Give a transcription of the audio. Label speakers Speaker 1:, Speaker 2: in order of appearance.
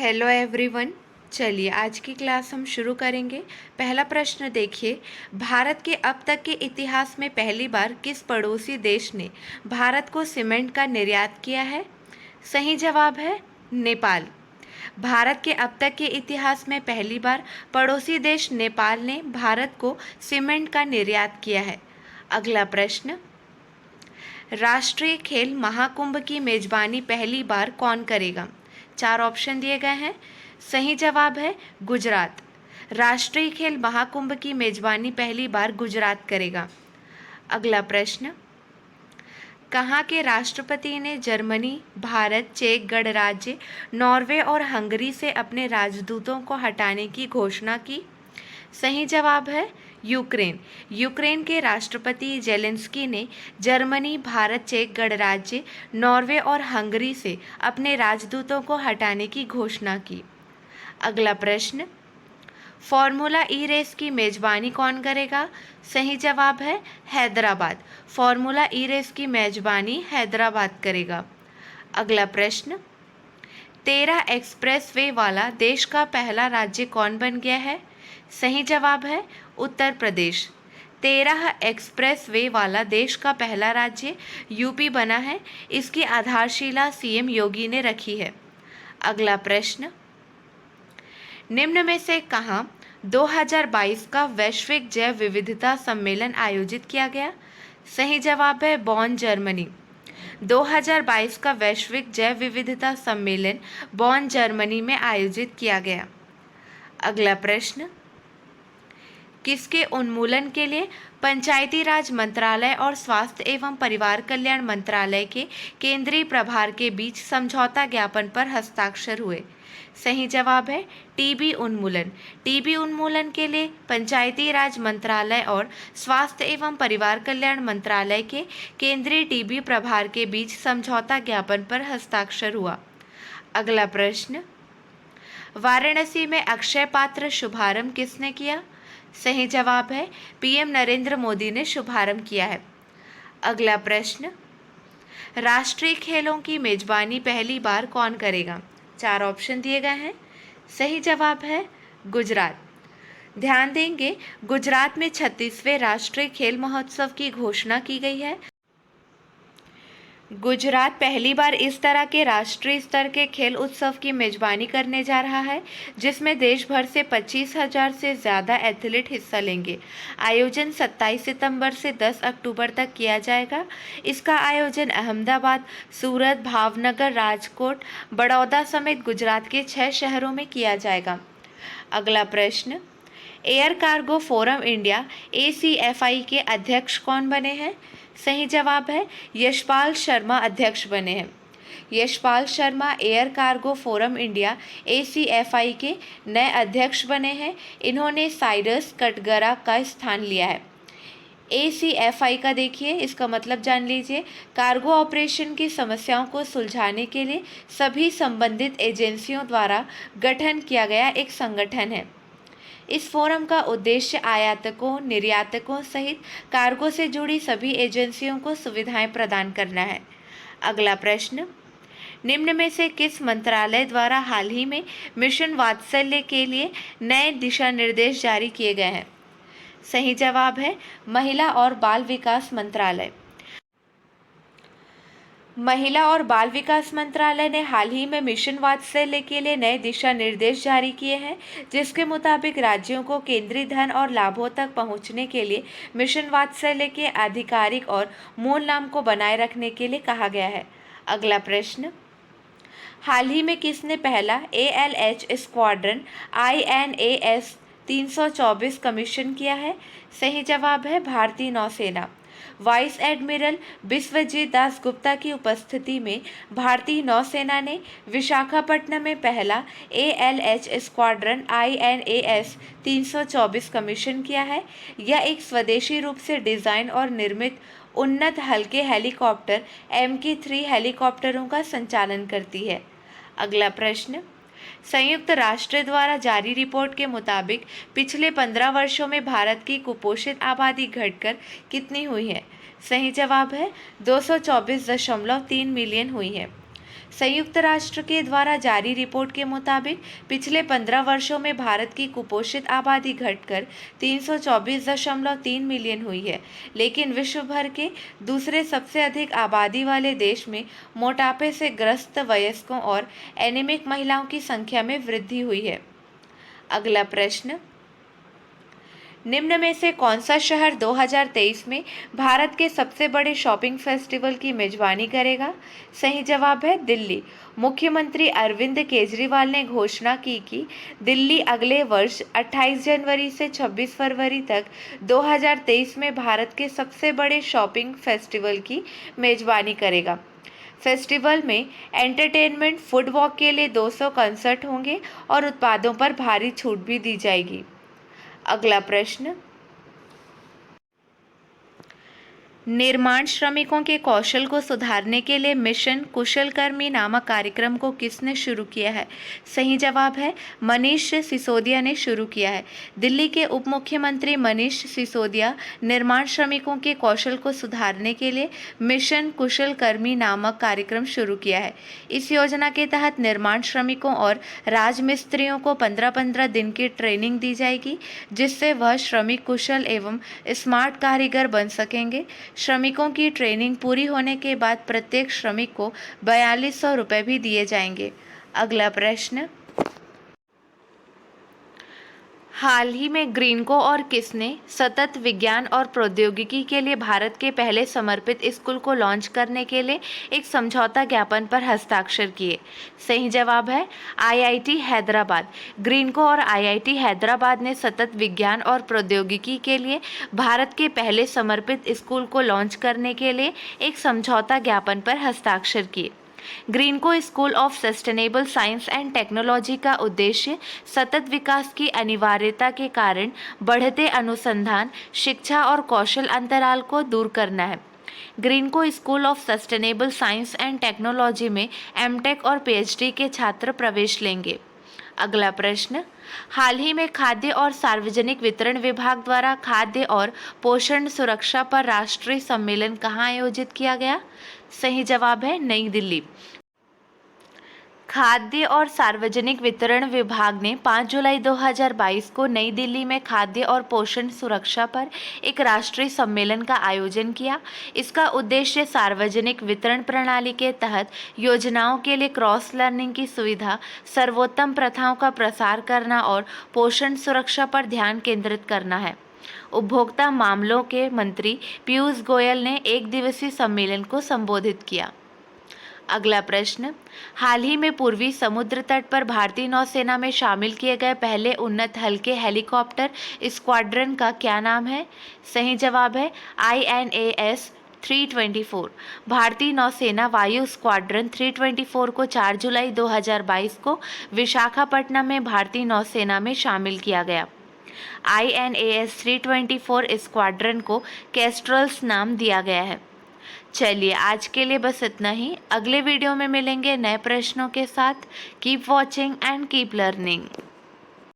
Speaker 1: Hello everyone. चलिए आज की क्लास हम शुरू करेंगे। पहला प्रश्न देखिए, भारत के अब तक के इतिहास में पहली बार किस पड़ोसी देश ने भारत को सीमेंट का निर्यात किया है? सही जवाब है नेपाल। भारत के अब तक के इतिहास में पहली बार पड़ोसी देश नेपाल ने भारत को सीमेंट का निर्यात किया है। अगला प्रश्न, राष्ट्रीय खेल महाकुंभ की मेजबानी पहली बार कौन करेगा? 4 ऑप्शन दिए गए हैं। सही जवाब है गुजरात। राष्ट्रीय खेल महाकुंभ की मेजबानी पहली बार गुजरात करेगा। अगला प्रश्न, कहाँ के राष्ट्रपति ने जर्मनी, भारत, चेक गणराज्य, नॉर्वे और हंगरी से अपने राजदूतों को हटाने की घोषणा की? सही जवाब है यूक्रेन। यूक्रेन के राष्ट्रपति जेलेंस्की ने जर्मनी, भारत, चेक गणराज्य, नॉर्वे और हंगरी से अपने राजदूतों को हटाने की घोषणा की। अगला प्रश्न, फॉर्मूला ई रेस की मेजबानी कौन करेगा? सही जवाब है हैदराबाद। फॉर्मूला ई रेस की मेजबानी हैदराबाद करेगा। अगला प्रश्न, 13 एक्सप्रेस वे वाला देश का पहला राज्य कौन बन गया है? सही जवाब है उत्तर प्रदेश। 13 एक्सप्रेस वे वाला देश का पहला राज्य यूपी बना है। इसकी आधारशिला सीएम योगी ने रखी है। अगला प्रश्न, निम्न में से कहाँ 2022 का वैश्विक जैव विविधता सम्मेलन आयोजित किया गया? सही जवाब है बॉन, जर्मनी। 2022 का वैश्विक जैव विविधता सम्मेलन बॉन, जर्मनी में आयोजित किया गया। अगला प्रश्न, किसके उन्मूलन के लिए पंचायती राज मंत्रालय और स्वास्थ्य एवं परिवार कल्याण मंत्रालय के केंद्रीय प्रभार के बीच समझौता ज्ञापन पर हस्ताक्षर हुए? सही जवाब है टीबी उन्मूलन। टीबी उन्मूलन के लिए पंचायती राज मंत्रालय और स्वास्थ्य एवं परिवार कल्याण मंत्रालय के केंद्रीय टीबी प्रभार के बीच समझौता ज्ञापन पर हस्ताक्षर हुआ। अगला प्रश्न, वाराणसी में अक्षय पात्र शुभारंभ किसने किया? सही जवाब है पीएम नरेंद्र मोदी ने शुभारंभ किया है। अगला प्रश्न, राष्ट्रीय खेलों की मेजबानी पहली बार कौन करेगा? 4 ऑप्शन दिए गए हैं। सही जवाब है गुजरात। ध्यान देंगे, गुजरात में 36वें राष्ट्रीय खेल महोत्सव की घोषणा की गई है। गुजरात पहली बार इस तरह के राष्ट्रीय स्तर के खेल उत्सव की मेजबानी करने जा रहा है, जिसमें देश भर से 25,000 से ज़्यादा एथलीट हिस्सा लेंगे। आयोजन 27 सितंबर से 10 अक्टूबर तक किया जाएगा। इसका आयोजन अहमदाबाद, सूरत, भावनगर, राजकोट, बड़ौदा समेत गुजरात के 6 शहरों में किया जाएगा। अगला प्रश्न, air cargo forum India ACFI के अध्यक्ष कौन बने हैं? सही जवाब है यशपाल शर्मा अध्यक्ष बने हैं। Yashpal Sharma air cargo forum India ACFI के नए अध्यक्ष बने हैं। इन्होंने साइरस कटगरा का स्थान लिया है। ACFI का देखिए, इसका मतलब जान लीजिए, कार्गो ऑपरेशन की समस्याओं को सुलझाने के लिए सभी संबंधित एजेंसियों द्वारा गठन किया गया एक संगठन है। इस फोरम का उद्देश्य आयातकों, निर्यातकों सहित कार्गो से जुड़ी सभी एजेंसियों को सुविधाएं प्रदान करना है। अगला प्रश्न, निम्न में से किस मंत्रालय द्वारा हाल ही में मिशन वात्सल्य के लिए नए दिशा निर्देश जारी किए गए हैं? सही जवाब है महिला और बाल विकास मंत्रालय। महिला और बाल विकास मंत्रालय ने हाल ही में मिशन वात्सल्य के लिए नए दिशा निर्देश जारी किए हैं, जिसके मुताबिक राज्यों को केंद्रीय धन और लाभों तक पहुंचने के लिए मिशन वात्सल्य के आधिकारिक और मूल नाम को बनाए रखने के लिए कहा गया है। अगला प्रश्न, हाल ही में किसने पहला ALH स्क्वाड्रन INAS 324 कमीशन किया है? सही जवाब है भारतीय नौसेना। वाइस एडमिरल बिस्वजीत दास गुप्ता की उपस्थिति में भारतीय नौसेना ने विशाखापट्टनम में पहला ALH स्क्वाड्रन INAS 324 कमीशन किया है। यह एक स्वदेशी रूप से डिज़ाइन और निर्मित उन्नत हल्के हेलीकॉप्टर MK3 हेलीकॉप्टरों का संचालन करती है। अगला प्रश्न, संयुक्त राष्ट्र द्वारा जारी रिपोर्ट के मुताबिक पिछले 15 वर्षों में भारत की कुपोषित आबादी घटकर कितनी हुई है? सही जवाब है 224.3 मिलियन हुई है। संयुक्त राष्ट्र के द्वारा जारी रिपोर्ट के मुताबिक पिछले 15 वर्षों में भारत की कुपोषित आबादी घटकर 324.3 मिलियन हुई है, लेकिन विश्व भर के दूसरे सबसे अधिक आबादी वाले देश में मोटापे से ग्रस्त वयस्कों और एनीमिक महिलाओं की संख्या में वृद्धि हुई है। अगला प्रश्न, निम्न में से कौन सा शहर 2023 में भारत के सबसे बड़े शॉपिंग फेस्टिवल की मेजबानी करेगा? सही जवाब है दिल्ली। मुख्यमंत्री अरविंद केजरीवाल ने घोषणा की कि दिल्ली अगले वर्ष 28 जनवरी से 26 फरवरी तक 2023 में भारत के सबसे बड़े शॉपिंग फेस्टिवल की मेजबानी करेगा। फेस्टिवल में एंटरटेनमेंट, फूड वॉक के लिए 200 कंसर्ट होंगे और उत्पादों पर भारी छूट भी दी जाएगी। अगला प्रश्न, निर्माण श्रमिकों के कौशल को सुधारने के लिए मिशन कुशलकर्मी नामक कार्यक्रम को किसने शुरू किया है? सही जवाब है मनीष सिसोदिया ने शुरू किया है। दिल्ली के उप मुख्यमंत्री मनीष सिसोदिया निर्माण श्रमिकों के कौशल को सुधारने के लिए मिशन कुशलकर्मी नामक कार्यक्रम शुरू किया है। इस योजना के तहत निर्माण श्रमिकों और राजमिस्त्रियों को 15-15 दिन की ट्रेनिंग दी जाएगी, जिससे वह श्रमिक कुशल एवं स्मार्ट कारीगर बन सकेंगे। श्रमिकों की ट्रेनिंग पूरी होने के बाद प्रत्येक श्रमिक को 4200 रुपये भी दिए जाएंगे। अगला प्रश्न, हाल ही में ग्रीनको और किसने सतत विज्ञान और प्रौद्योगिकी के लिए भारत के पहले समर्पित स्कूल को लॉन्च करने के लिए एक समझौता ज्ञापन पर हस्ताक्षर किए? सही जवाब है आईआईटी हैदराबाद। ग्रीनको और आईआईटी हैदराबाद ने सतत विज्ञान और प्रौद्योगिकी के लिए भारत के पहले समर्पित स्कूल को लॉन्च करने के लिए एक समझौता ज्ञापन पर हस्ताक्षर किए। Greenko school of sustainable science and technology का उद्देश्य सतत विकास की अनिवार्यता के कारण बढ़ते अनुसंधान, शिक्षा और कौशल अंतराल को दूर करना है। Greenko school of sustainable science and technology में एमटेक और पीएचडी के छात्र प्रवेश लेंगे। अगला प्रश्न, हाल ही में खाद्य और सार्वजनिक वितरण विभाग द्वारा खाद्य और पोषण सुरक्षा पर राष्ट्रीय सम्मेलन कहाँ आयोजित किया गया? सही जवाब है नई दिल्ली। खाद्य और सार्वजनिक वितरण विभाग ने 5 जुलाई 2022 को नई दिल्ली में खाद्य और पोषण सुरक्षा पर एक राष्ट्रीय सम्मेलन का आयोजन किया। इसका उद्देश्य सार्वजनिक वितरण प्रणाली के तहत योजनाओं के लिए क्रॉस लर्निंग की सुविधा, सर्वोत्तम प्रथाओं का प्रसार करना और पोषण सुरक्षा पर ध्यान केंद्रित करना है। उपभोक्ता मामलों के मंत्री पीयूष गोयल ने एक दिवसीय सम्मेलन को संबोधित किया। अगला प्रश्न, हाल ही में पूर्वी समुद्र तट पर भारतीय नौसेना में शामिल किए गए पहले उन्नत हल्के हेलीकॉप्टर स्क्वाड्रन का क्या नाम है? सही जवाब है INAS 324। भारतीय नौसेना वायु स्क्वाड्रन 324 को 4 जुलाई 2022 को विशाखापट्टनम में भारतीय नौसेना में शामिल किया गया। INAS 324 स्क्वाड्रन को कैस्ट्रल्स नाम दिया गया है। चलिए आज के लिए बस इतना ही। अगले वीडियो में मिलेंगे नए प्रश्नों के साथ। Keep watching and keep learning.